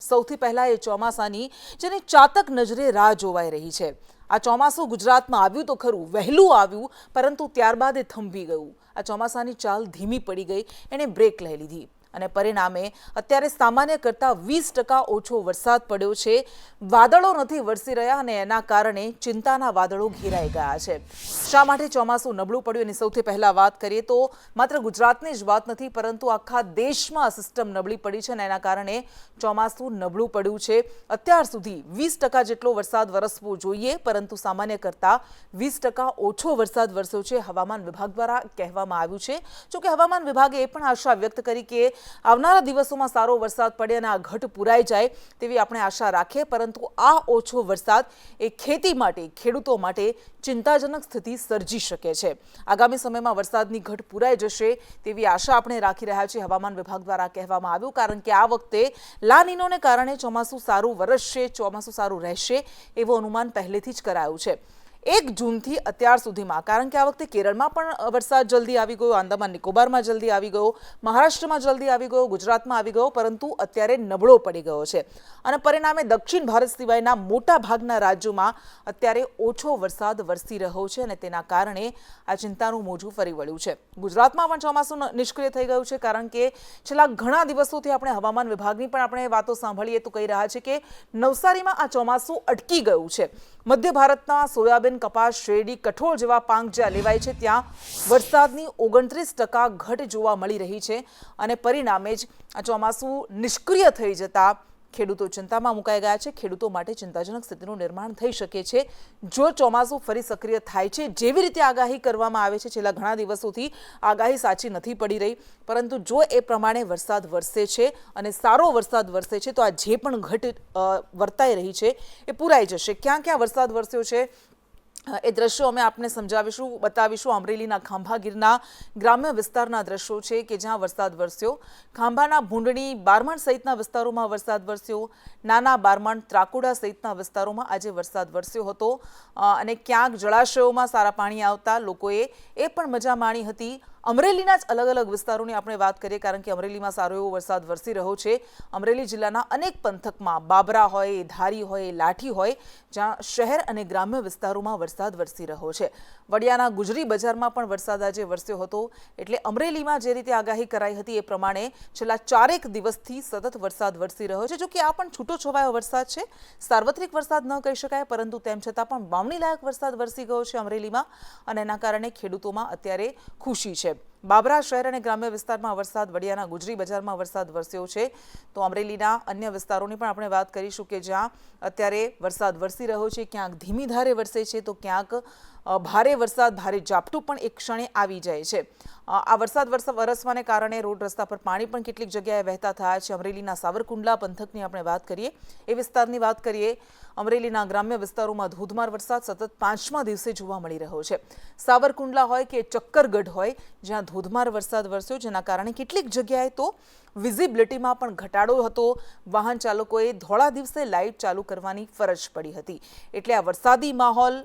સૌથી પહેલા એ ચોમાસાની જેની ચાતક નજરે રાહ જોવાઈ રહી છે। આ ચોમાસું ગુજરાતમાં આવ્યું તો ખરું, વહેલું આવ્યું, પરંતુ ત્યારબાદ એ થંભી ગયું। આ ચોમાસાની ચાલ ધીમી પડી ગઈ, એણે બ્રેક લઈ લીધી અને પરિણામે અત્યારે સામાન્ય કરતાં 20% ઓછો વરસાદ પડ્યો છે। વાદળો નથી વરસી રહ્યા અને એના કારણે ચિંતાના વાદળો ઘેરાઈ ગયા છે। શા માટે ચોમાસું નબળું પડ્યું એની સૌથી પહેલા વાત કરીએ તો માત્ર ગુજરાતની જ વાત નથી, પરંતુ આખા દેશમાં સિસ્ટમ નબળી પડી છે અને એના કારણે ચોમાસું નબળું પડ્યું છે। અત્યાર સુધી 20% જેટલો વરસાદ વરસવો જોઈએ, પરંતુ સામાન્ય કરતાં 20% ઓછો વરસાદ વરસ્યો છે, હવામાન વિભાગ દ્વારા કહેવામાં આવ્યું છે। જોકે હવામાન વિભાગે એ પણ આશા વ્યક્ત કરી કે આવનારા દિવસોમાં સારો વરસાદ પડે અને આ ઘટ પૂરાઈ જાય તેવી આપણે આશા રાખીએ, પરંતુ આ ઓછો વરસાદ એ ખેતી માટે, ખેડૂતો માટે ચિંતાજનક સ્થિતિ સર્જી શકે છે। આગામી સમયમાં વરસાદની ઘટ પૂરાઈ જશે તેવી આશા આપણે રાખી રહ્યા છીએ, હવામાન વિભાગ દ્વારા કહેવામાં આવ્યું, કારણ કે આ વખતે લા નીનોને કારણે ચોમાસું સારું વરસશે, ચોમાસું સારું રહેશે એવું અનુમાન પહેલેથી જ કરાયું છે। 1 જૂનથી અત્યાર સુધીમાં, કારણ કે આ વખતે કેરળમાં પણ વરસાદ જલ્દી આવી ગયો, આંદામાન નિકોબારમાં જલ્દી આવી ગયો, મહારાષ્ટ્રમાં જલ્દી આવી ગયો, ગુજરાતમાં આવી ગયો, પરંતુ અત્યારે નબળો પડી ગયો છે અને પરિણામે દક્ષિણ ભારત સિવાયના મોટા ભાગના રાજ્યોમાં અત્યારે ઓછો વરસાદ વરસી રહ્યો છે અને તેના કારણે આ ચિંતાનું મોજું ફરી વળ્યું છે। ગુજરાતમાં પણ ચોમાસું નિષ્ક્રિય થઈ ગયું છે, કારણ કે છેલ્લા ઘણા દિવસોથી આપણે હવામાન વિભાગની પણ આપણે વાતો સાંભળીએ તો કહી રહ્યા છે કે નવસારીમાં આ ચોમાસું અટકી ગયું છે। મધ્ય ભારતના સોયાબીન, કપાસ, શેરડી, કઠોળ જેવા પાક જ્યાં લેવાય છે ત્યાં વરસાદની 29% ઘટ જોવા મળી રહી છે અને પરિણામે જ આ ચોમાસું નિષ્ક્રિય થઈ જતા ખેડૂતો ચિંતામાં મુકાઈ ગયા છે। ખેડૂતો માટે ચિંતાજનક સ્થિતિનું નિર્માણ થઈ શકે છે જો ચોમાસું ફરી સક્રિય થાય છે। જેવી રીતે આગાહી કરવામાં આવે છે, છેલ્લા ઘણા દિવસોથી આગાહી સાચી નથી પડી રહી, પરંતુ જો એ પ્રમાણે વરસાદ વરસે છે અને સારો વરસાદ વરસે છે તો આ જે પણ ઘટ વર્તાઈ રહી છે એ પૂરાઈ જશે। ક્યાં ક્યાં વરસાદ વરસ્યો છે એ દ્રશ્યો અમે આપને સમજાવીશું, બતાવીશું। અમરેલીના ખાંભા ગીરના ગ્રામ્ય વિસ્તારના દ્રશ્યો છે કે જ્યાં વરસાદ વરસ્યો। ખાંભાના ભૂંડણી, બારમણ સહિતના વિસ્તારોમાં વરસાદ વરસ્યો। નાના બારમણ, ત્રાકુડા સહિતના વિસ્તારોમાં આજે વરસાદ વરસ્યો હતો અને ક્યાંક જળાશયોમાં સારા પાણી આવતા લોકોએ એ પણ મજા માણી હતી। અમરેલીના જ અલગ અલગ વિસ્તારોની આપણે વાત કરીએ, કારણ કે અમરેલીમાં સારો એવો વરસાદ વરસી રહ્યો છે। અમરેલી જિલ્લાના અનેક પંથકમાં, બાબરા હોય, ધારી હોય, લાઠી હોય, જ્યાં શહેર અને ગ્રામ્ય વિસ્તારોમાં વરસાદ વરસી રહ્યો છે। વડિયાના ગુજરી બજારમાં પણ વરસાદ આજે વરસ્યો હતો। એટલે અમરેલીમાં જે રીતે આગાહી કરાઈ હતી એ પ્રમાણે છેલ્લા 4 દિવસથી સતત વરસાદ વરસી રહ્યો છે। જો કે આ પણ છૂટો છવાયો વરસાદ છે, સાર્વત્રિક વરસાદ ન કહી શકાય, પરંતુ તેમ છતાં પણ વાવણી લાયક વરસાદ વરસી ગયો છે અમરેલીમાં અને એના કારણે ખેડૂતોમાં અત્યારે ખુશી છે। બાબરા શહેર અને ગ્રામ્ય વિસ્તારમાં વરસાદ, વડિયાના ગુજરી બજારમાં વરસાદ વરસ્યો છે, તો અમરેલીના અન્ય વિસ્તારોની પણ આપણે વાત કરીશું કે જ્યાં અત્યારે વરસાદ વરસી રહ્યો છે। ક્યાંક ધીમી ધારે વરસે છે તો ક્યાંક ભારે વરસાદ, ભારે ઝાપટું પણ એક ક્ષણે આવી જાય છે। આ વરસાદ વરસવાને કારણે રોડ રસ્તા પર પાણી પણ કેટલીક જગ્યાએ વહેતા થયા છે। અમરેલીના સાવરકુંડલા પંથકની આપણે વાત કરીએ, એ વિસ્તારની વાત કરીએ, અમરેલીના ગ્રામ્ય વિસ્તારોમાં ધોધમાર વરસાદ સતત 5મા દિવસે જોવા મળી રહ્યો છે। સાવરકુંડલા હોય કે ચક્કરગઢ હોય, જ્યાં ધોધમાર વરસાદ વરસ્યો, જેના કારણે કેટલીક જગ્યાએ તો વિઝિબિલિટીમાં પણ ઘટાડો હતો। વાહન ચાલકોએ ધોળા દિવસે લાઇટ ચાલુ કરવાની ફરજ પડી હતી। એટલે આ વરસાદી માહોલ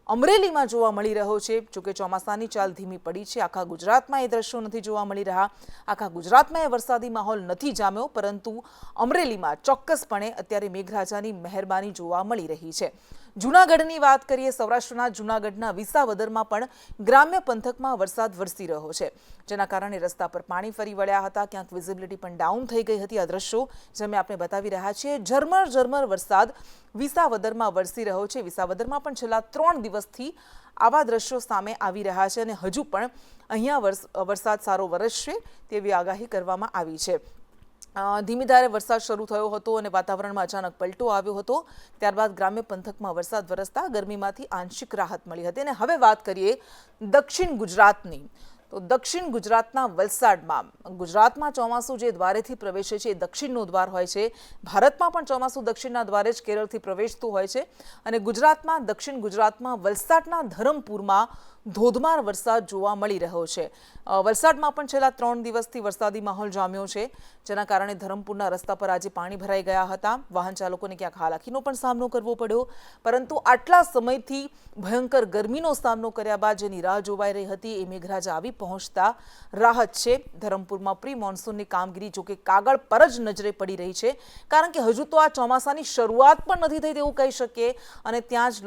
અમરેલીમાં જોવા મળી રહ્યો છે। જોકે ચોમાસાની ચાલ ધીમી પડી છે, આખા ગુજરાતમાં એ દ્રશ્યો નથી જોવા મળી રહ્યા, આખા ગુજરાતમાં એ વરસાદી માહોલ નથી જામ્યો, પરંતુ અમરેલીમાં ચોક્કસપણે અત્યારે મેઘરાજાની મહેરબાની જોવા મળી રહી છે। જૂનાગઢની વાત કરીએ, સૌરાષ્ટ્રના જૂનાગઢના વિસાવદરમાં પણ ગ્રામ્ય પંથકમાં વરસાદ વરસી રહ્યો છે, જેના કારણે રસ્તા પર પાણી ફરી વળ્યા હતા, ક્યાંક વિઝિબિલિટી પણ ડાઉન થઈ ગઈ હતી। આ દ્રશ્યો જે અમે આપણે બતાવી રહ્યા છીએ, ઝરમર વરસાદ વિસાવદરમાં વરસી રહ્યો છે। વિસાવદરમાં પણ છેલ્લા 3 દિવસથી આવા દ્રશ્યો સામે આવી રહ્યા છે અને હજુ પણ અહીંયા વરસાદ સારો વરસશે તેવી આગાહી કરવામાં આવી છે। ધીમી ધારે વરસાદ શરૂ થયો હતો અને વાતાવરણમાં અચાનક પલટો આવ્યો હતો। ત્યારબાદ ગ્રામ્ય પંથકમાં વરસાદ વરસતા ગરમીમાંથી આંશિક રાહત મળી હતી। અને હવે વાત કરીએ દક્ષિણ ગુજરાતની, તો દક્ષિણ ગુજરાતના વલસાડમાં, ગુજરાતમાં ચોમાસું જે દ્વારેથી પ્રવેશે છે એ દક્ષિણનો દ્વાર હોય છે। ભારતમાં પણ ચોમાસું દક્ષિણના દ્વારે જ કેરળથી પ્રવેશતું હોય છે અને ગુજરાતમાં, દક્ષિણ ગુજરાતમાં વલસાડના ધરમપુરમાં ધોધમાર વરસાદ જોવા મળી રહ્યો છે। વલસાડમાં પણ છેલ્લા 3 દિવસથી વરસાદી માહોલ જામ્યો છે, જેના કારણે ધરમપુરના રસ્તા પર આજે પાણી ભરાઈ ગયા હતા। વાહન ચાલકોને ક્યાંક હાલાકીનો પણ સામનો કરવો પડ્યો, પરંતુ આટલા સમયથી ભયંકર ગરમીનો સામનો કર્યા બાદ જેની રાહ જોવાઈ રહી હતી એ મેઘરાજા આવી પહોંચતા રાહત છે। ધરમપુરમાં પ્રી મોન્સૂનની કામગીરી જોકે કાગળ પર જ નજરે પડી રહી છે, કારણ કે હજુ તો આ ચોમાસાની શરૂઆત પણ નથી થઈ તેવું કહી શકીએ, અને ત્યાં જ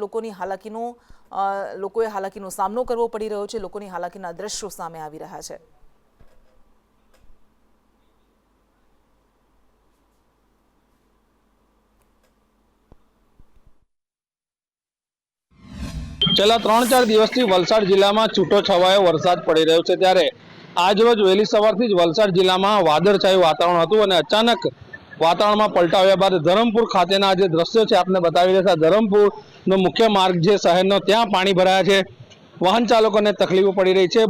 લોકોએ હાલાકીનો સામનો કરવો પડી રહ્યો છે। લોકોની હાલાકીના દ્રશ્યો સામે આવી રહ્યા છે। છેલ્લા 3-4 દિવસથી વલસાડ જિલ્લામાં છૂટો છવાયો વરસાદ પડી રહ્યો છે, ત્યારે આજરોજ વહેલી સવારથી જ વલસાડ જિલ્લામાં વાદળછાયું વાતાવરણ હતું અને અચાનક વાતાવરણમાં પલટો આવ્યા બાદ ધરમપુર ખાતેના જે દ્રશ્યો છે આપને બતાવી રહ્યા છે। ધરમપુરનો મુખ્ય માર્ગ જે શહેરનો, ત્યાં પાણી ભરાયા છે, વાહન ચાલકોને તકલીફો પડી રહી છે।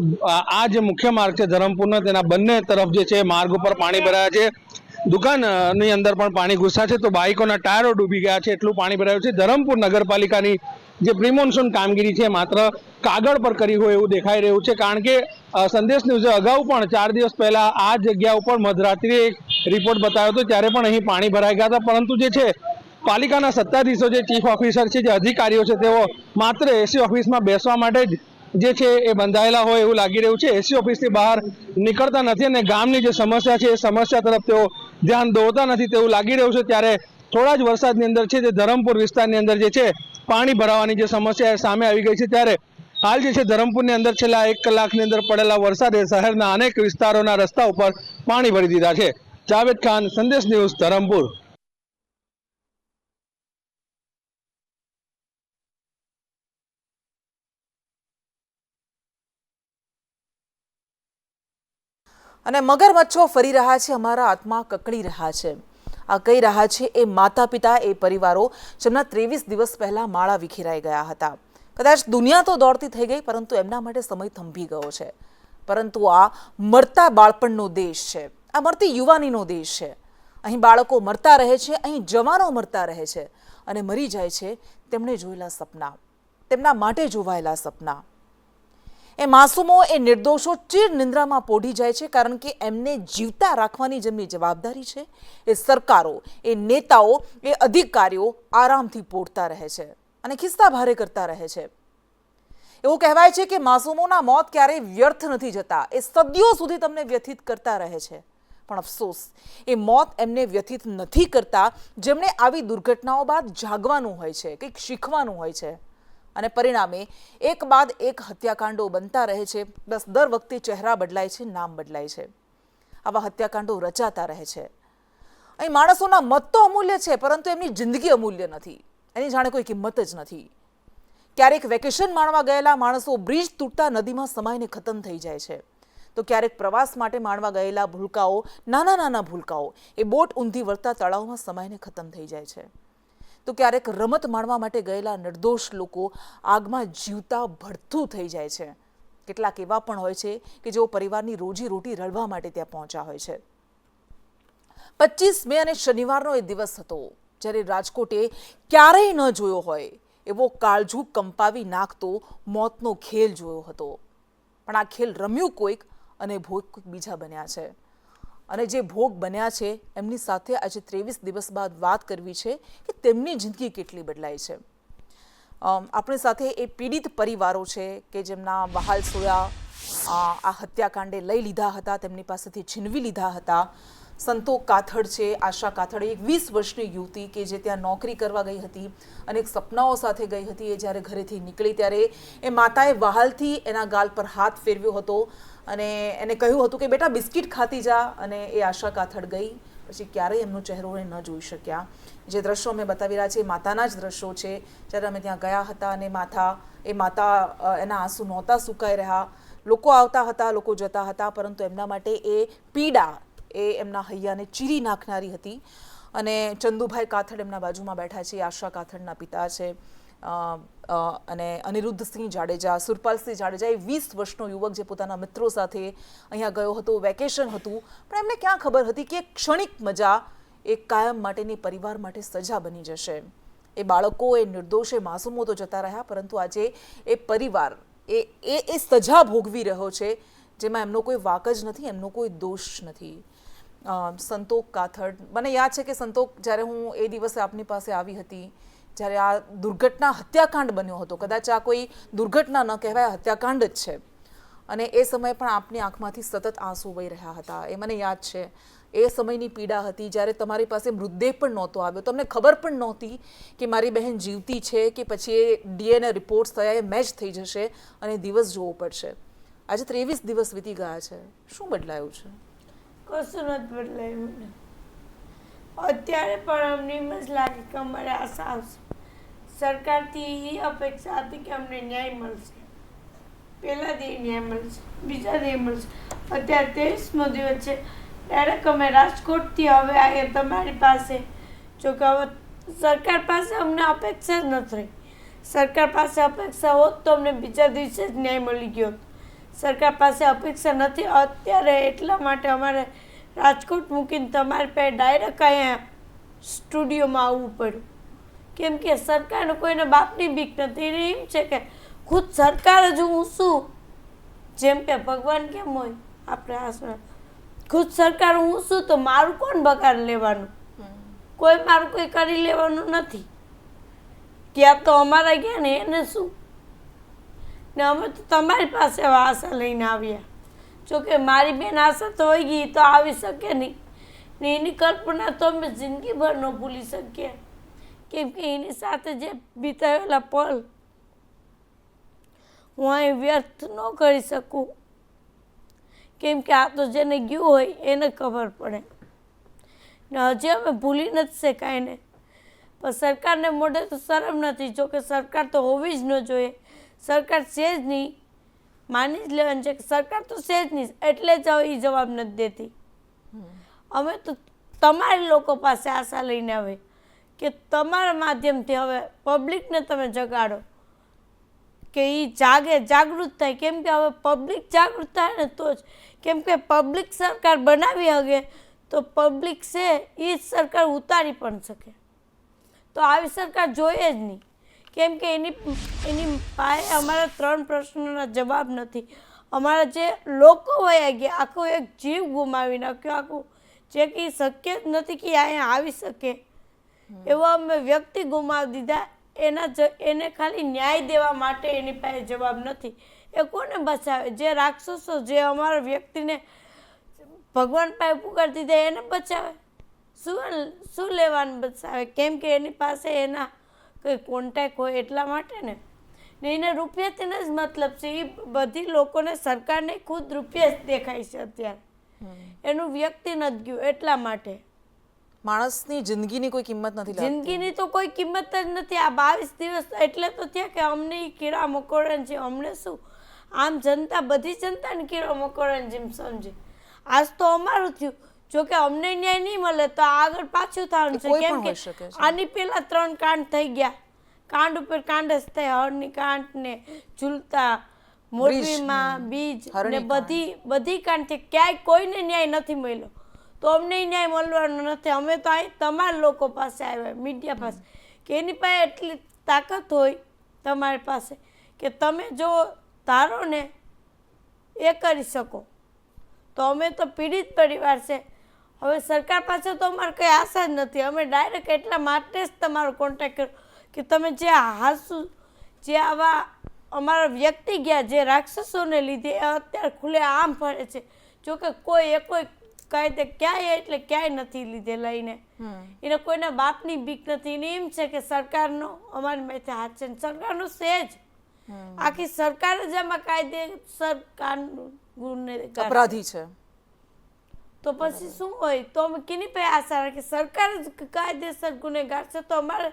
આ જે મુખ્ય માર્ગ છે ધરમપુરનો, તેના બંને તરફ જે છે માર્ગ ઉપર પાણી ભરાયા છે, દુકાનની અંદર પણ પાણી ઘૂસ્યા છે, તો બાઇકોના ટાયરો ડૂબી ગયા છે, એટલું પાણી ભરાયું છે। ધરમપુર નગરપાલિકાની જે પ્રિમોન્સૂન કામગીરી છે માત્ર કાગળ પર કરી હોય એવું દેખાઈ રહ્યું છે, કારણ કે સંદેશ ન્યૂઝે અગાઉ પણ 4 દિવસ પહેલા આ જગ્યા ઉપર મધરાત્રિએ એક રિપોર્ટ બતાવ્યો હતો, ત્યારે પણ અહીં પાણી ભરાઈ ગયા હતા, પરંતુ જે છે પાલિકાના સત્તાધીશો, જે ચીફ ઓફિસર છે, જે અધિકારીઓ છે, તેઓ માત્ર એસી ઓફિસમાં બેસવા માટે જ જે છે એ બંધાયેલા હોય એવું લાગી રહ્યું છે। એસી ઓફિસથી બહાર નીકળતા નથી અને ગામની જે સમસ્યા છે એ સમસ્યા તરફ તેઓ ધ્યાન દોરતા નથી તેવું લાગી રહ્યું છે। ત્યારે થોડા જ વરસાદની અંદર છે તે ધરમપુર વિસ્તારની અંદર જે છે પાણી ભરાવાની જે સમસ્યા સામે આવી ગઈ છે, ત્યારે હાલ જે છે ધરમપુરની અંદર છેલ્લા 1 કલાકની અંદર પડેલા વરસાદે શહેરના અનેક વિસ્તારોના રસ્તા ઉપર પાણી ભરી દીધા છે। જાવેદ ખાન, સંદેશ ન્યૂઝ, ધરમપુર। અને મગરમચ્છો ફરી રહ્યા છે, અમારા આત્મા કકડી રહ્યા છે। આ કહી રહ્યા છે એ માતા પિતા, એ પરિવારો જેમના 23 દિવસ પહેલા માળા વિખેરાઈ ગયા હતા। કદાચ દુનિયા તો દોડતી થઈ ગઈ, પરંતુ એમના માટે સમય થંભી ગયો છે। પરંતુ આ મરતા બાળપણનો દેશ છે, આ મરતી યુવાનીનો દેશ છે। અહીં બાળકો મરતા રહે છે, અહીં જવાનો મરતા રહે છે, અને મરી જાય છે તેમણે જોયેલા સપના, તેમના માટે જોવાયેલા સપના। એ માસૂમો, એ નિર્દોષો ચીર નિંદ્રામાં પોઢી જાય છે, કારણ કે એમને જીવતા રાખવાની જેમની જવાબદારી છે એ સરકારો, એ નેતાઓ, એ અધિકારીઓ આરામથી પોઢતા રહે છે અને ખિસ્સા ભારે કરતા રહે છે। એવું કહેવાય છે કે માસૂમોના મોત ક્યારેય વ્યર્થ નથી જતા, એ સદીઓ સુધી તમને વ્યથિત કરતા રહે છે, પણ અફસોસ એ મોત એમને વ્યથિત નથી કરતા જેમણે આવી દુર્ઘટનાઓ બાદ જાગવાનું હોય છે, કંઈક શીખવાનું હોય છે, અને પરિણામે એક બાદ એક હત્યાકાંડો બનતા રહે છે। બસ દર વખતે ચહેરા બદલાય છે, નામ બદલાય છે, આવા હત્યાકાંડો રચાતા રહે છે। અહીં માણસોના મત તો અમૂલ્ય છે, પરંતુ એમની જિંદગી અમૂલ્ય નથી, એની જાણે કોઈ કિંમત જ નથી। ક્યારેક વેકેશન માણવા ગયેલા માણસો બ્રિજ તૂટતા નદીમાં સમાઈને ખતમ થઈ જાય છે, તો ક્યારેક પ્રવાસ માટે માણવા ગયેલા ભૂલકાઓ, નાના નાના ભૂલકાઓ, એ બોટ ઊંધી વળતા તળાવમાં સમાઈને ખતમ થઈ જાય છે, તો ક્યારેક રમત માણવા માટે ગયેલા નિર્દોષ લોકો આગમાં જીવતા ભડથું થઈ જાય છે। કેટલાક એવા પણ હોય છે કે જેઓ પરિવારની રોજી રોટી રળવા માટે ત્યાં પહોંચ્યા હોય છે। 25 મે અને શનિવારનો એ દિવસ હતો જ્યારે રાજકોટે ક્યારેય ન જોયો હોય એવો કાળજું કંપાવી નાખતો મોતનો ખેલ જોયો હતો, પણ આ ખેલ રમ્યું કોઈક અને ભોગ કોઈક બીજા બન્યા છે। અને જે ભોગ બન્યા છે એમની સાથે આજે 23 દિવસ બાદ વાત કરવી છે કે તેમની જિંદગી કેટલી બદલાઈ છે। આપણી સાથે એ પીડિત પરિવારો છે કે જેમના વહાલ સોયા આ હત્યાકાંડે લઈ લીધા હતા, તેમની પાસેથી છીનવી લીધા હતા। સંતોક કાથડ છે, આશા કાથડ, એક 20 વર્ષની યુવતી કે જે ત્યાં નોકરી કરવા ગઈ હતી, અનેક સપનાઓ સાથે ગઈ હતી। એ જ્યારે ઘરેથી નીકળી ત્યારે એ માતાએ વહાલથી એના ગાલ પર હાથ ફેરવ્યો હતો અને એને કહ્યું હતું કે બેટા બિસ્કિટ ખાતી જા, અને એ આશા કાથડ ગઈ, પછી ક્યારેય એમનો ચહેરો ન જોઈ શક્યા। જે દ્રશ્યો અમે બતાવી રહ્યા છીએ એ માતાના જ દ્રશ્યો છે, જ્યારે અમે ત્યાં ગયા હતા અને માતા એના આંસુ નહોતા સુકાઈ રહ્યા। લોકો આવતા હતા, લોકો જતા હતા, પરંતુ એમના માટે એ પીડા એ એમના હૈયાને ચીરી નાખનારી હતી। અને ચંદુભાઈ કાથડ એમના બાજુમાં બેઠા છે, આશા કાથડના પિતા છે, અને અનિરુદ્ધસિંહ જાડેજા, સુરપાલસિંહ જાડેજા, એ 20 વર્ષનો યુવક જે પોતાના મિત્રો સાથે અહીંયા ગયો હતો, વેકેશન હતું, પણ એમને ક્યાં ખબર હતી કે ક્ષણિક મજા એ કાયમ માટેની પરિવાર માટે સજા બની જશે। એ બાળકો, એ નિર્દોષ, એ માસૂમો તો જતા રહ્યા, પરંતુ આજે એ પરિવાર એ સજા ભોગવી રહ્યો છે જેમાં એમનો કોઈ વાક જ નથી, એમનો કોઈ દોષ નથી. સંતોષ કાથડ, મને યાદ છે કે સંતોષ, જ્યારે હું એ દિવસે આપની પાસે આવી હતી, જ્યારે આ દુર્ઘટના હત્યાકાંડ બન્યો હતો, કદાચ આ કોઈ દુર્ઘટના ન કહેવાય, હત્યાકાંડ જ છે, અને એ સમયે પણ આપની આંખમાંથી સતત આંસુ વહી રહ્યા હતા. એ મને યાદ છે. એ સમયની પીડા હતી જ્યારે તમારી પાસે મૃતદેહ પણ નહોતો આવ્યો, તમને ખબર પણ નહોતી કે મારી બહેન જીવતી છે કે પછી એ DNA રિપોર્ટ્સ થયા એ મેચ થઈ જશે અને દિવસ જોવો પડશે. આજે 23 દિવસ વીતી ગયા છે. શું બદલાયું છે? કશું નથી બદલાયું મને. અત્યારે પણ અમને એમ જ લાગે કે અમારે આશા આવશે. સરકારથી એ અપેક્ષા હતી કે અમને ન્યાય મળશે. પહેલા દી ન્યાય મળશે, બીજા દી મળશે. અત્યારે 23મો દિવસ છે. ડાયરેક્ટ અમે રાજકોટથી હવે આવ્યા તમારી પાસે. જો કે હવે સરકાર પાસે અમને અપેક્ષા જ નથી રહી. સરકાર પાસે અપેક્ષા હોત તો અમને બીજા દિવસે જ ન્યાય મળી ગયો. સરકાર પાસે અપેક્ષા નથી અત્યારે, એટલા માટે અમારે રાજકોટ મૂકીને તમારી પાસે ડાયરેક્ટ અહીંયા સ્ટુડિયોમાં આવવું પડ્યું. કેમ કે સરકારને કોઈને બાપની બીક નથી. એને એમ છે કે ખુદ સરકાર જ હું શું, જેમ કે ભગવાન કેમ હોય આપણે આ ખુદ સરકાર હું શું તો મારું કોણ બગાડ લેવાનું, કોઈ મારું કોઈ કરી લેવાનું નથી. ત્યાં તો અમારા ગયા ને એને શું, ને અમે તો તમારી પાસે આશા લઈને આવ્યા. જોકે મારી બેન આશા તો હોય ગઈ, તો આવી શકે નહીં ને એની કલ્પના તો અમે જિંદગીભર ન ભૂલી શકીએ. કેમ કે એની સાથે જે વિતાવેલા પલ હું અહીં વ્યર્થ ન કરી શકું. કેમ કે આ તો જેને ગયું હોય એને ખબર પડે ને હજી અમે ભૂલી નથી શકાય ને. પણ સરકારને મોઢે તો શરમ નથી. જોકે સરકાર તો હોવી જ ન જોઈએ. સરકાર છે જ નહીં, માની જ લેવાનું છે કે સરકાર તો છે જ નહીં, એટલે જ હવે એ જવાબ નથી દેતી. અમે તો તમારા લોકો પાસે આશા લઈને આવે કે તમારા માધ્યમથી હવે પબ્લિકને તમે જગાડો કે એ જાગૃત થાય. કેમ કે હવે પબ્લિક જાગૃત થાય ને તો જ. કેમ કે પબ્લિક સરકાર બનાવી શકે તો પબ્લિક છે એ જ સરકાર ઉતારી પણ શકે. તો આવી સરકાર જોઈએ જ નહીં. કેમ કે એની પાસે અમારા 3 પ્રશ્નોના જવાબ નથી. અમારા જે લોકો વયા ગયા, આખો એક જીવ ગુમાવી નાખ્યો, આખું જે કે શક્ય જ નથી કે અહીંયા આવી શકે એવો અમે વ્યક્તિ ગુમાવી દીધા. એને ખાલી ન્યાય દેવા માટે એની પાસે જવાબ નથી. એ કોને બચાવે? જે રાક્ષસો જે અમારા વ્યક્તિને ભગવાન પાસે પુકારતી દીધા એને બચાવે? શું લેવાનું બચાવે? કેમ કે એની પાસે એના કોઈ કોન્ટેક્ટ હોય એટલા માટે ને એને રૂપિયાથી જ મતલબ છે. એ બધી લોકોને સરકારને ખુદ રૂપિયા જ દેખાય છે અત્યારે. એનું વ્યક્તિ નથી ગયું એટલા માટે. માણસની જિંદગીની કોઈ કિંમત નથી. જિંદગીની તો કોઈ કિંમત જ નથી. આ 22 દિવસ એટલે તો થયા કે અમને કીડા મકોડા છે. અમને શું, આમ જનતા બધી જનતાને કીડા મકોડાની જેમ સમજે. આજ તો અમારું થયું. જો કે અમને ન્યાય નહીં મળે તો આગળ પાછું થવાનું છે. કેમ કે આની પહેલા 3 કાંડ થઈ ગયા. કાંડ ઉપર કાંડ જ થાય. હળની કાંડ ને ઝૂલતા મોરબીમાં બીજ ને બધી કાંડ છે. ક્યાંય કોઈને ન્યાય નથી મળ્યો. તો અમને ન્યાય મળવાનો નથી. અમે તો અહીં તમારા લોકો પાસે આવ્યા, મીડિયા પાસે, કે એની પાસે એટલી તાકાત હોય તમારી પાસે કે તમે જો ધારો ને એ કરી શકો. તો અમે તો પીડિત પરિવાર છે. હવે સરકાર પાસે તો અમારે કંઈ આશા જ નથી. અમે ડાયરેક્ટ એટલા માટે જ તમારો કોન્ટેક્ટ કર્યો કે તમે જે હાસુ જે આવા અમારા વ્યક્તિ ગયા જે રાક્ષસોને લીધે અત્યારે ખુલ્લે આમ ફરે છે. જોકે કોઈ કાયદે ક્યાંય એટલે ક્યાંય નથી લીધે લઈને. એને કોઈના બાપની બીક નથી. એને એમ છે કે સરકારનો અમારી માથે હાથ છે. સરકારનો છે જ. આખી સરકાર જ આમાં કાયદેસર અપરાધી છે. તો પછી શું હોય? તો અમે કેની પાસે આશા રાખીએ? સરકાર જ કાયદેસર ગુનેગાર છે તો અમારે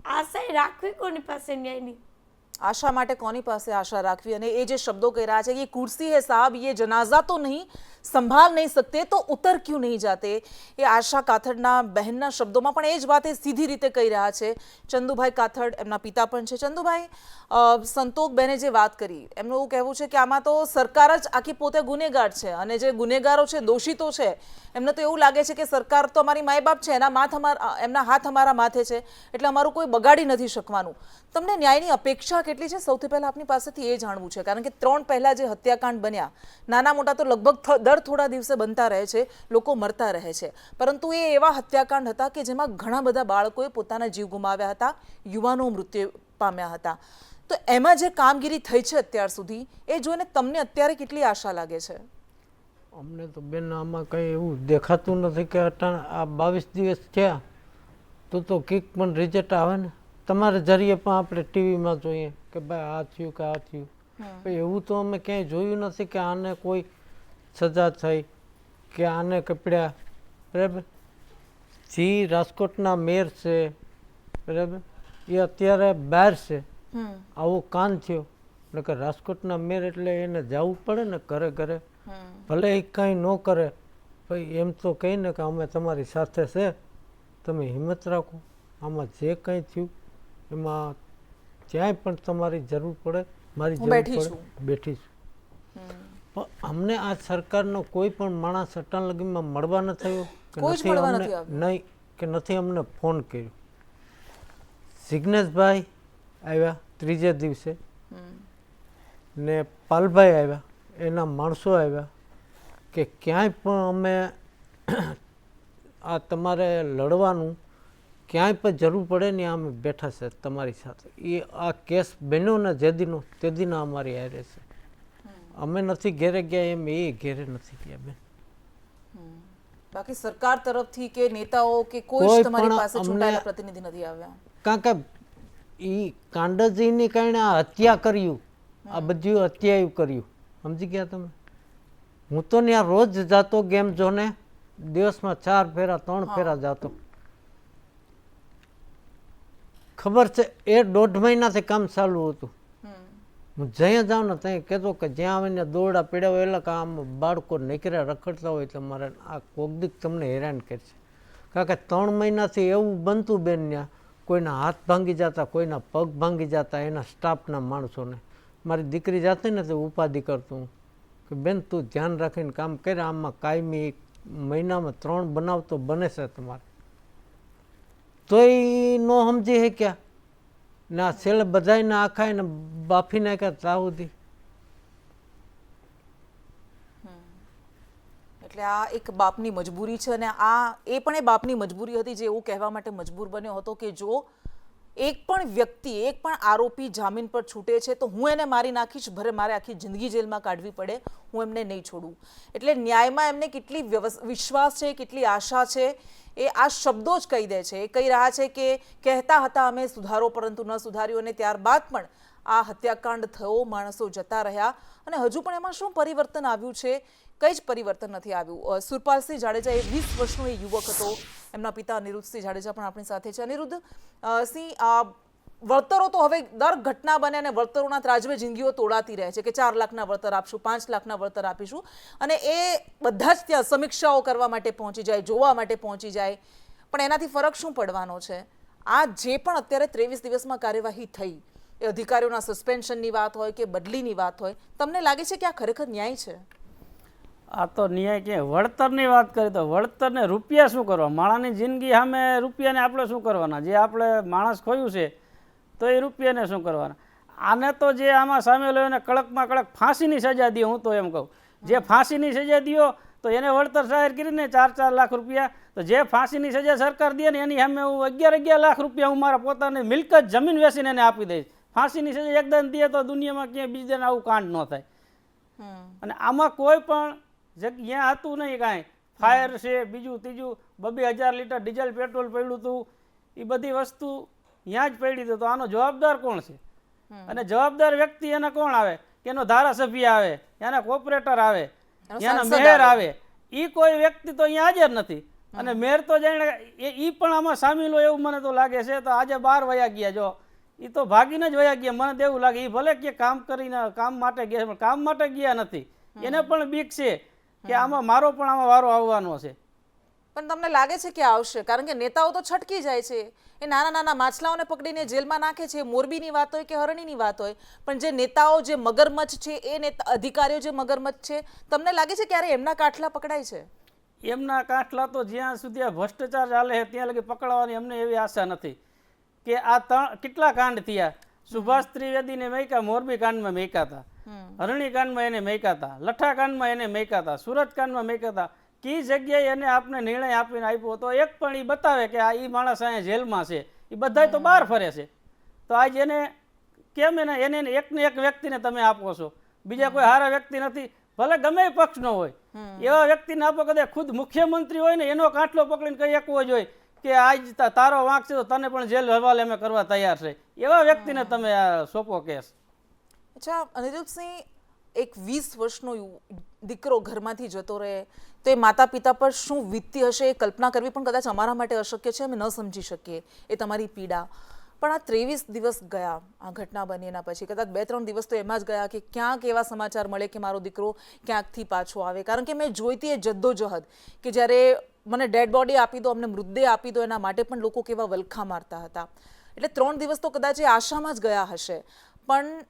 આશા રાખવી કોની પાસે ન્યાયની? आशा માટે કોની પાસે આશા રાખવી? અને એ જે શબ્દો કહી રહ્યા છે કે कुर्सी है साहब, ये जनाजा तो नहीं संभाल नहीं सकते तो उतर क्यों नहीं जाते, એ આશા કાથડના બહેનના શબ્દોમાં પણ એ જ વાત એ સીધી રીતે કહી રહ્યા છે. ચંદુભાઈ કાથડ એમના પિતા પણ છે. ચંદુભાઈ, સંતોષ બહેને જે વાત કરી એમનું એવું કહેવું છે કે આમાં તો સરકાર જ આખી પોતે ગુનેગાર છે અને જે ગુનેગારો છે, દોષિતો છે, એમને તો એવું લાગે છે કે સરકાર તો અમારી માય બાપ છે, એમના હાથ અમારા માથે છે, એટલે અમારું કોઈ બગાડી નથી શકવાનું. તમને ન્યાયની અપેક્ષા કેટલી છે સૌથી પહેલા આપની પાસેથી એ જાણવું છે, કારણ કે 3 પહેલા જે હત્યાકાંડ બન્યા, નાના મોટા તો લગભગ દર થોડા દિવસે બનતા રહે છે, લોકો મરતા રહે છે, પરંતુ એ એવા હત્યાકાંડ હતા કે જેમાં ઘણા બધા બાળકોએ પોતાના જીવ ગુમાવ્યા હતા, યુવાનો મૃત્યુ પામ્યા હતા. તો એમાં જે કામગીરી થઈ છે અત્યાર સુધી, એ જોઈને તમને અત્યારે કેટલી આશા લાગે છે? અમને તો બેન આમાં કંઈ એવું દેખાતું નથી કે આ 22 દિવસ થયા તો કંઈક પણ રિઝલ્ટ આવે ને. તમારા જરીએ પણ આપણે ટીવીમાં જોઈએ કે ભાઈ આ થયું કે આ થયું, પણ એવું તો અમે ક્યાંય જોયું નથી કે આને કોઈ સજા થઈ કે આને કપડ્યા. બરાબર, જે રાજકોટના મેયર છે બરાબર, એ અત્યારે બહાર છે, આવો કાન થયો એટલે કે રાજકોટના મેયર એટલે એને જવું પડે ને ઘરે ઘરે, ભલે એ કાંઈ ન કરે ભાઈ એમ તો કહીને કે અમે તમારી સાથે છે, તમે હિંમત રાખો, આમાં જે કંઈ થયું એમાં જ્યાંય પણ તમારી જરૂર પડે મારી જરૂર પડે બેઠી છું. પણ અમને આ સરકારનો કોઈ પણ માણસ અટાણ લગીમાં મળવા ન થયો કે નથી અમને નહીં કે નથી અમને ફોન કર્યો. જિગ્નેશભાઈ આવ્યા ત્રીજે દિવસે ને પાલભાઈ આવ્યા, એના માણસો આવ્યા કે ક્યાંય પણ અમે આ તમારે લડવાનું ક્યાંય પણ જરૂર પડે ને અમે બેઠા છે તમારી સાથે. એ આ કેસ બન્યો ને જે દીનો તે દીના અમારી હારે છે. અમે નથી ઘેરે ગયા એમ એ ઘેરે નથી ગયા બેન. બાકી સરકાર તરફથી કે નેતાઓ કે કોઈ તમારી પાસે ચૂંટાયેલા પ્રતિનિધિ નથી આવ્યા? કારણ કે એ કાંડજીની કારણે આ હત્યા કર્યું, આ બધું હત્યાયું કર્યું, સમજી ગયા તમે. હું તો ત્યાં રોજ જાતો ગેમ ઝોને, દિવસમાં 4 ફેરા 3 ફેરા જાતો. ખબર છે એ 1.5 મહિનાથી કામ ચાલુ હતું. હું જ્યાં જાઉં ને ત્યાં કહેતો કે જ્યાં આવીને દોરડા પીડ્યા હોય એટલે કે આમ બાળકો નીકળ્યા રખડતા હોય તમારે આ કોકદીક તમને હેરાન કરશે. કારણ કે 3 મહિનાથી એવું બનતું બેન, ત્યાં કોઈના હાથ ભાંગી જતા, કોઈના પગ ભાંગી જતા, એના સ્ટાફના માણસોને. મારી દીકરી જાતી ને તો ઉપાધિ કરતું કે બેન તું ધ્યાન રાખીને કામ કરે, આમાં કાયમી મહિનામાં 3 બનાવ તો બને છે તમારે. તોય ન સમજી શક્યા ને આ છેલ્લે બધાને આખાય ને બાફી નાખ્યા ત્યાં સુધી. એટલે આ એક બાપની મજબૂરી છે, અને આ એ પણ એ બાપની મજબૂરી હતી જે એવું કહેવા માટે મજબૂર બન્યો હતો કે જો એક પણ વ્યક્તિ, એક પણ આરોપી જામીન પર છૂટે છે તો હું એને મારી નાખીશ, ભલે મારે આખી જિંદગી જેલમાં કાઢવી પડે, હું એમને નહીં છોડું. એટલે ન્યાયમાં એમને કેટલી વિશ્વાસ છે, કેટલી આશા છે, એ આ શબ્દો જ કહી દે છે. એ કહી રહ્યા છે કે કહેતા હતા અમે સુધારો, પરંતુ ન સુધાર્યો, અને ત્યારબાદ પણ આ હત્યાકાંડ થયો, માણસો જતા રહ્યા, અને હજુ પણ એમાં શું પરિવર્તન આવ્યું છે? કંઈ જ પરિવર્તન નથી આવ્યું. સુરપાલસિંહ જાડેજા એ 20 વર્ષનો એ યુવક હતો, એમના પિતા અનિરુદ્ધસિંહ જાડેજા પણ આપણી સાથે છે. અનિરુદ્ધ સિંહ, વળતરો તો હવે દર ઘટના બને અને વળતરોના ત્રાજવે જિંદગીઓ તોડાતી રહે છે કે 4 લાખના વળતર આપશું, 5 લાખના વળતર આપીશું, અને એ બધા જ ત્યાં સમીક્ષાઓ કરવા માટે પહોંચી જાય, જોવા માટે પહોંચી જાય. પણ એનાથી ફરક શું પડવાનો છે? આ જે પણ અત્યારે 23 દિવસમાં કાર્યવાહી થઈ, એ અધિકારીઓના સસ્પેન્શનની વાત હોય કે બદલીની વાત હોય, તમને લાગે છે કે આ ખરેખર ન્યાય છે? આ તો ન્યાય કે વળતરની વાત કરીએ તો વળતરને રૂપિયા શું કરવા? માણસની જિંદગી સામે રૂપિયાને આપણે શું કરવાના? જે આપણે માણસ ખોયું છે તો એ રૂપિયાને શું કરવાના? આને તો જે આમાં સામેલ હોય એને કડકમાં કડક ફાંસીની સજા દો. હું તો એમ કહું, જે ફાંસીની સજા દો તો એને વળતર જાહેર કરીને 4-4 લાખ રૂપિયા, તો જે ફાંસીની સજા સરકાર દે ને એની સામે હું 11 લાખ રૂપિયા હું મારા પોતાની મિલકત જમીન વેચીને એને આપી દઈશ. ફાંસીની સજા એકદમ દે તો દુનિયામાં ક્યાંય બીજાને આવું કાંડ ન થાય. અને આમાં કોઈ પણ જગ્યા હતું નહીં, કાંઈ ફાયર છે, બીજું ત્રીજું 2,000 લીટર ડીઝલ પેટ્રોલ પડ્યું હતું, એ બધી વસ્તુ ત્યાં જ પડી હતી. તો આનો જવાબદાર કોણ છે? અને જવાબદાર વ્યક્તિ એને કોણ આવે? કે એનો ધારાસભ્ય આવે, એના કોર્પોરેટર આવે, એના મેયર આવે. એ કોઈ વ્યક્તિ તો અહીંયા હાજર નથી. અને મેયર તો જાણે એ પણ આમાં સામેલ હોય એવું મને તો લાગે છે. તો આજે 12 વયા ગયા, જો એ તો ભાગીને જ વયા ગયા. મને તો એવું લાગે એ ભલે કે કામ કરીને કામ માટે ગયા, પણ કામ માટે ગયા નથી. એને પણ બીક છે કે આમાં મારો પણ આમાં વારો આવવાનો છે. પણ તમને લાગે છે કે આવશે? કારણ કે નેતાઓ તો છટકી જાય છે, એ નાના નાના માછલાઓને પકડીને જેલમાં નાખે છે. મોરબીની વાત હોય કે હરણીની વાત હોય, પણ જે નેતાઓ, જે મગરમચ્છ છે, એ નેતા અધિકારીઓ જે મગરમચ્છ છે, તમને લાગે છે ક્યારે એમના કાટલા પકડાય છે? એમના કાટલા તો જ્યાં સુધી આ ભ્રષ્ટાચાર ચાલે છે ત્યાં લગી પકડવાની અમને એવી આશા નથી. કે આ કેટલા કાંડ થયા, સુભાષ ત્રિવેદીને મેક્યા મોરબી કાંડમાં મેક્યા હતા, હરણી કાંડમાં એને મેક્યા હતા, લઠ્ઠા કાંડમાં એને મેક્યા હતા, સુરત કાંડમાં મેક્યા હતા. કઈ જગ્યાએ એને આપને નિર્ણય આપીને આપ્યો તો એક પણ એ બતાવે કે આ એ માણસ અહીંયા જેલમાં છે, એ બધા તો બહાર ફરે છે. તો આજ એને કેમ એને એકને એક વ્યક્તિને તમે આપો છો, બીજા કોઈ સારા વ્યક્તિ નથી, ભલે ગમે એ પક્ષનો હોય એવા વ્યક્તિને આપો. કદાચ ખુદ મુખ્યમંત્રી હોય ને એનો કાંઠલો પકડીને કહી શકવો જોઈએ કે આજ તારો વાંક છે તો તને પણ જેલ હવાલે અમે કરવા તૈયાર છે, એવા વ્યક્તિને તમે સોંપો કેસ. અચ્છા અનિરુદ્ધસિંહ, એક 20 વર્ષનો દીકરો ઘરમાંથી જતો રહે તો એ માતા પિતા પર શું વીતતી હશે એ કલ્પના કરવી પણ કદાચ અમારા માટે અશક્ય છે, અમે ન સમજી શકીએ એ તમારી પીડા. પણ આ 23 દિવસ ગયા આ ઘટના બની એના પછી, કદાચ 2-3 દિવસ તો એમાં જ ગયા કે ક્યાંક એવા સમાચાર મળે કે મારો દીકરો ક્યાંકથી પાછો આવે. કારણ કે મેં જોઈતી એ જદ્દોજહદ કે જ્યારે મને ડેડ બોડી આપી દો, અમને મૃતદેહ આપી દો, એના માટે પણ લોકો કેવા વલખા મારતા હતા. એટલે 3 દિવસ તો કદાચ એ આશામાં જ ગયા હશે. પણ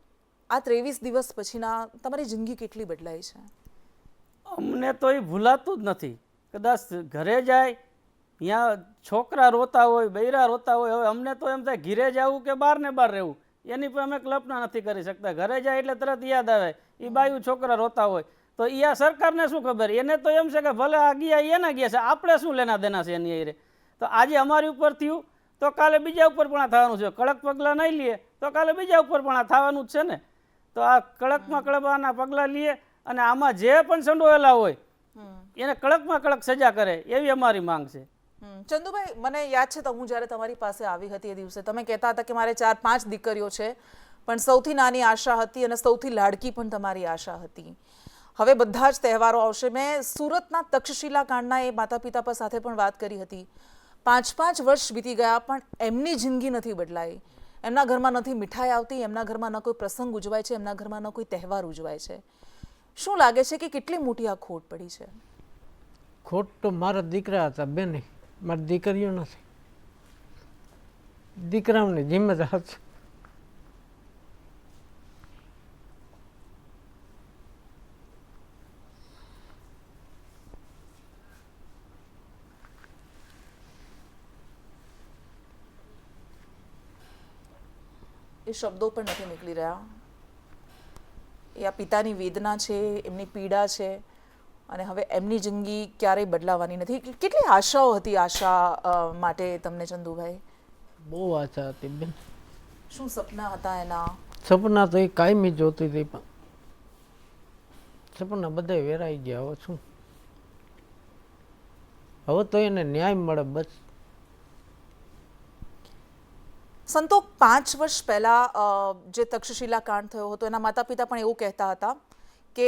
આ 23 દિવસ પછીના તમારી જિંદગી કેટલી બદલાઈ છે? અમને તો એ ભૂલાતું જ નથી. કદાચ ઘરે જાય ત્યાં છોકરા રોતા હોય, બૈરા રોતા હોય, હવે અમને તો એમ થાય ઘીરે જવું કે બહાર ને બહાર રહેવું એની પણ અમે કલ્પના નથી કરી શકતા. ઘરે જાય એટલે તરત યાદ આવે એ બાયું છોકરા રોતા હોય તો એ આ સરકારને શું ખબર, એને તો એમ છે કે ભલે આ ગયા એના ગયા છે, આપણે શું લેના દેના છે એની અરે. તો આજે અમારી ઉપર થયું તો કાલે બીજા ઉપર પણ આ થવાનું છે, કડક પગલાં નહીં લઈએ તો કાલે બીજા ઉપર પણ આ થવાનું જ છે ને. તો આ કડકમાં કડક આના પગલાં લઈએ અને આમાં જે પણ સંડોયેલા હોય એને કડકમાં કડક સજા કરે એવી અમારી માંગ છે. ચંદુભાઈ, મને યાદ છે તો હું જ્યારે તમારી પાસે આવી હતી એ દિવસે તમે કહેતા હતા કે મારે 4-5 દીકરીઓ છે પણ સૌથી નાની આશા હતી અને સૌથી લાડકી પણ તમારી આશા હતી. હવે બધા જ તહેવારો આવશે. મેં સુરતના તક્ષશિલા કાંડના એ માતા પિતા પર સાથે પણ વાત કરી હતી. 5-5 વર્ષ વીતી ગયા પણ એમની જિંદગી નથી બદલાઈ. એમના ઘરમાં નથી મીઠાઈ આવતી, એમના ઘરમાં ન કોઈ પ્રસંગ ઉજવાય છે, એમના ઘરમાં ન કોઈ તહેવાર ઉજવાય છે. શું લાગે છે કે કેટલી મોટી આ ખોટ પડી છે? ખોટ તો મારા દીકરા હતા બેન, મારી દીકરીઓ નથી. દીકરાઓની જિમ્મેદાર છે. એ શબ્દો પણ નથી નીકળી રહ્યા. એ આ પિતાની વેદના છે, એમની પીડા છે અને હવે એમની જિંદગી ક્યારેય બદલાવાની નથી. કેટલી આશાઓ હતી આશા માટે તમને ચંદુભાઈ? બહુ આશા હતી બેન. શું સપના હતા એના? સપના તો એ કાયમી જોતી હતી પણ સપના બધા વેરાઈ ગયા. હવે શું, હવે તો એને ન્યાય મળે બસ. સંતોષ, 5 વર્ષ પહેલા જે તક્ષશિલા કાંડ થયો હતો એના માતા પિતા પણ એવું કહેતા હતા કે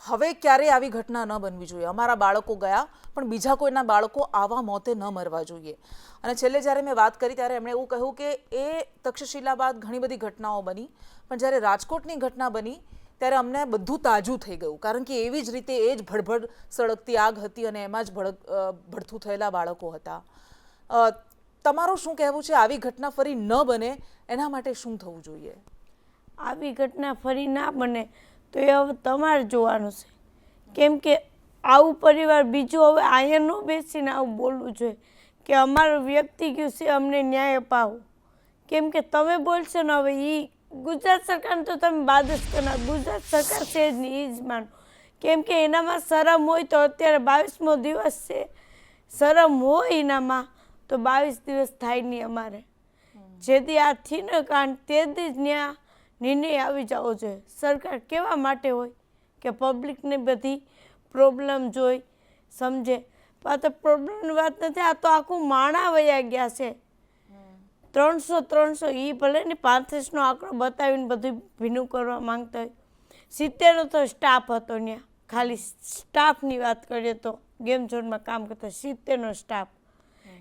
હવે ક્યારેય આવી ઘટના ન બનવી જોઈએ. અમારા બાળકો ગયા પણ બીજા કોઈના બાળકો આવા મોતે ન મરવા જોઈએ. અને છેલ્લે જ્યારે મેં વાત કરી ત્યારે એમણે એવું કહ્યું કે એ તક્ષશિલા બાદ ઘણી બધી ઘટનાઓ બની પણ જ્યારે રાજકોટની ઘટના બની ત્યારે અમને બધું તાજું થઈ ગયું. કારણ કે એવી જ રીતે એ જ ભડભડ સળગતી આગ હતી અને એમાં જ ભડથું થયેલા બાળકો હતા. તમારું શું કહેવું છે? આવી ઘટના ફરી ન બને એના માટે શું થવું જોઈએ? આવી ઘટના ફરી ના બને તો એ હવે તમારે જોવાનું છે. કેમ કે આવું પરિવાર બીજું હવે અહીંયા ન બેસીને આવું બોલવું જોઈએ કે અમારું વ્યક્તિ ગયું છે, અમને ન્યાય અપાવો. કેમ કે તમે બોલશો ને હવે એ ગુજરાત સરકારને તો તમે બાદ જ કરનાર. ગુજરાત સરકાર છે જ નહીં, એ જ માનો. કેમ કે એનામાં શરમ હોય તો અત્યારે 22મો દિવસ છે, શરમ હોય એનામાં તો 22 દિવસ થાય નહીં અમારે. જેથી આ થીને કાંડ તેથી જ ત્યાં નિર્ણય આવી જવો જોઈએ. સરકાર કેવા માટે હોય કે પબ્લિકને બધી પ્રોબ્લેમ જોઈ સમજે. આ તો પ્રોબ્લેમની વાત નથી, આ તો આખું માણા વયા ગયા છે. 300 એ ભલે ને 35નો આંકડો બતાવીને બધું ભીનું કરવા માંગતા હોય. 70નો તો સ્ટાફ હતો ત્યાં. ખાલી સ્ટાફની વાત કરીએ તો ગેમ ઝોનમાં કામ કરતા 70નો સ્ટાફ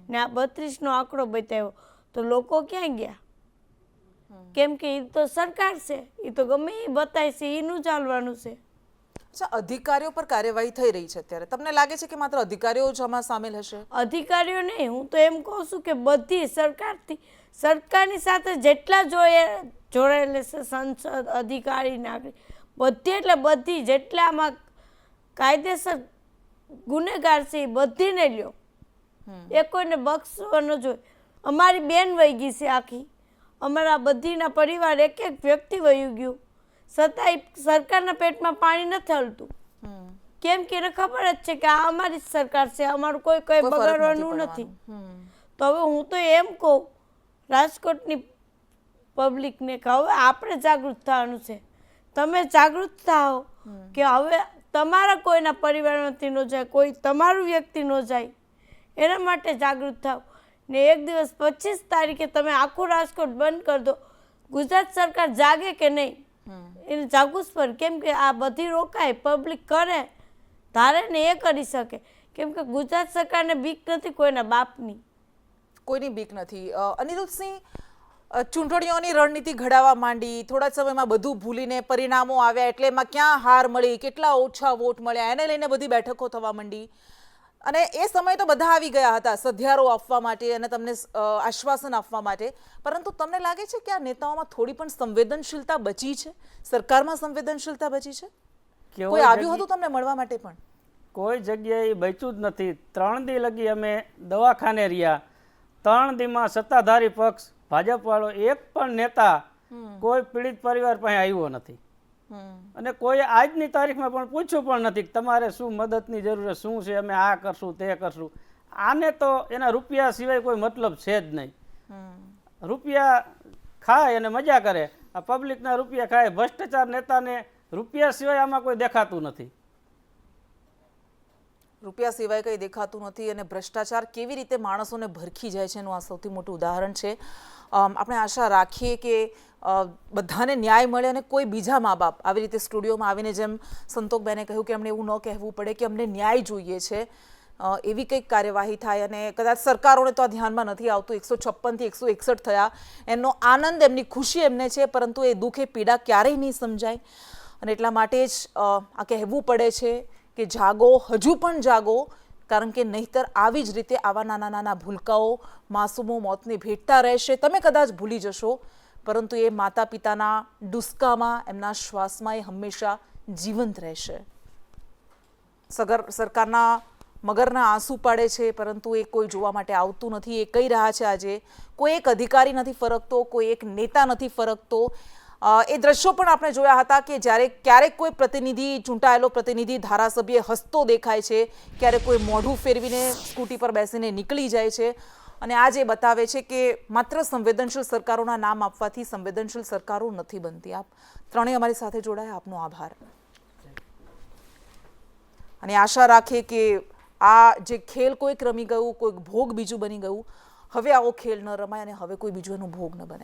ને આ 32નો આંકડો બતાવ્યો તો લોકો ક્યાં ગયા? કેમ કે એ તો સરકાર છે, એ તો ગમે એ બતાવે છે, એનું ચાલવાનું છે. અચ્છા, અધિકારીઓ પર કાર્યવાહી થઈ રહી છે અત્યારે. તમને લાગે છે કે માત્ર અધિકારીઓ જ આમાં સામેલ હશે? અધિકારીઓ નહીં, હું તો એમ કહું છું કે બધી સરકારની સાથે જેટલા જોડાયેલા છે, સંસદ, અધિકારી, નાગરિક, બધી એટલે બધી જેટલા આમાં કાયદેસર ગુનેગાર છે એ બધીને લ્યો. એ કોઈને બક્ષવા ન જોઈએ. અમારી બેન વહી ગઈ છે આખી, અમારા બધીના પરિવાર એક એક વ્યક્તિ વયું ગયું, છતાંય સરકારના પેટમાં પાણી નથી હલતું. કેમ કે એને ખબર જ છે કે આ અમારી જ સરકાર છે, અમારું કોઈ કંઈ કોઈ ફરક બગાડવાનું નથી. તો હવે હું તો એમ કહું રાજકોટની પબ્લિકને કે હવે આપણે જાગૃત થવાનું છે. તમે જાગૃત થાઓ કે હવે તમારા કોઈના પરિવારમાંથી ન જાય, કોઈ તમારું વ્યક્તિ ન જાય, એના માટે જાગૃત થાઓ. ને એક દિવસ 25 તારીખે તમે આખું રાજકોટ બંધ કરી દો. ગુજરાત સરકાર જાગે કે નહીં એને જાગવું જ પડે. કેમ કે આ બધી રોકાય, પબ્લિક કરે ધારે ને એ કરી શકે. કેમ કે ગુજરાત સરકારને બીક નથી કોઈના બાપની. કોઈની બીક નથી. અનિરુદ્ધસિંહ, ચૂંટણીઓની રણનીતિ ઘડાવવા માંડી, થોડા જ સમયમાં બધું ભૂલીને પરિણામો આવ્યા એટલે એમાં ક્યાં હાર મળી, કેટલા ઓછા વોટ મળ્યા, એને લઈને બધી બેઠકો થવા માંડી. અને એ સમયે તો બધા આવી ગયા હતા સધિયારો આપવા માટે અને તમને આશ્વાસન આપવા માટે, પરંતુ તમને લાગે છે કે આ નેતાઓમાં થોડી પણ સંવેદનશીલતા બચી છે? સરકારમાં સંવેદનશીલતા બચી છે? કોઈ આવ્યું હતું તમને મળવા માટે? પણ કોઈ જગ્યાએ બચ્યું જ નથી. 3 દી લગી અમે દવાખાને રહ્યા. 3 દીમાં સત્તાધારી પક્ષ ભાજપ વાળો એક પણ નેતા કોઈ પીડિત પરિવાર પાસે આવ્યો નથી. અને કોઈ આજની તારીખમાં પણ પૂછ્યું પણ નથી કે તમારે શું મદદની જરૂર, શું છે, અમે આ કરશું તે કરશું. આને તો એના રૂપિયા સિવાય કોઈ મતલબ છે જ નહીં. રૂપિયા ખાય અને મજા કરે. આ પબ્લિકના રૂપિયા ખાય. ભ્રષ્ટાચાર નેતાને રૂપિયા સિવાય આમાં કોઈ દેખાતું નથી. રૂપિયા સિવાય કંઈ દેખાતું નથી અને ભ્રષ્ટાચાર કેવી રીતે માણસોને ભરખી જાય છે એનું આ સૌથી મોટું ઉદાહરણ છે. આપણે આશા રાખીએ કે બધાને ન્યાય મળે અને કોઈ બીજા મા બાપ આવી રીતે સ્ટુડિયોમાં આવીને જેમ સંતોકબેને કહ્યું કે અમને એવું ન કહેવું પડે કે અમને ન્યાય જોઈએ છે, એવી કંઈક કાર્યવાહી થાય. અને કદાચ સરકારોને તો આ ધ્યાનમાં નથી આવતું. 156 થી 161 થયા, એમનો આનંદ, એમની ખુશી એમને છે, પરંતુ એ દુઃખ, એ પીડા ક્યારેય નહીં સમજાય. અને એટલા માટે જ આ કહેવું પડે છે કે જાગો, હજુ પણ જાગો, કારણ કે નહીંતર આવી જ રીતે આવા નાના નાના ભૂલકાઓ, માસૂમો મોતને ભેટતા રહેશે. તમે કદાચ ભૂલી જશો, પરંતુ એ માતા પિતાના ડુસકામાં, એમના શ્વાસમાં એ હંમેશા જીવંત રહેશે. સરકારના મગરના આંસુ પાડે છે, પરંતુ એ કોઈ જોવા માટે આવતું નથી. એ કહી રહ્યા છે આજે કોઈ એક અધિકારી નથી ફરકતો, કોઈ એક નેતા નથી ફરકતો. એ દ્રશ્યો પણ આપણે જોયા હતા કે જ્યારે ક્યારેક કોઈ પ્રતિનિધિ, ચૂંટાયેલો પ્રતિનિધિ, ધારાસભ્ય હસતો દેખાય છે, ક્યારેક કોઈ મોઢું ફેરવીને સ્કૂટી પર બેસીને નીકળી જાય છે. અને આ જે બતાવે છે કે માત્ર સંવેદનશીલ સરકારોના નામ આપવાથી સંવેદનશીલ સરકારો નથી બનતી. આપ ત્રણેય અમારી સાથે જોડાયા, આપનો આભાર. અને આશા રાખીએ કે આ જે ખેલ કોઈક રમી ગયું, કોઈક ભોગ બીજું બની ગયું, હવે આવો ખેલ ન રમાય અને હવે કોઈ બીજું એનો ભોગ ન બને.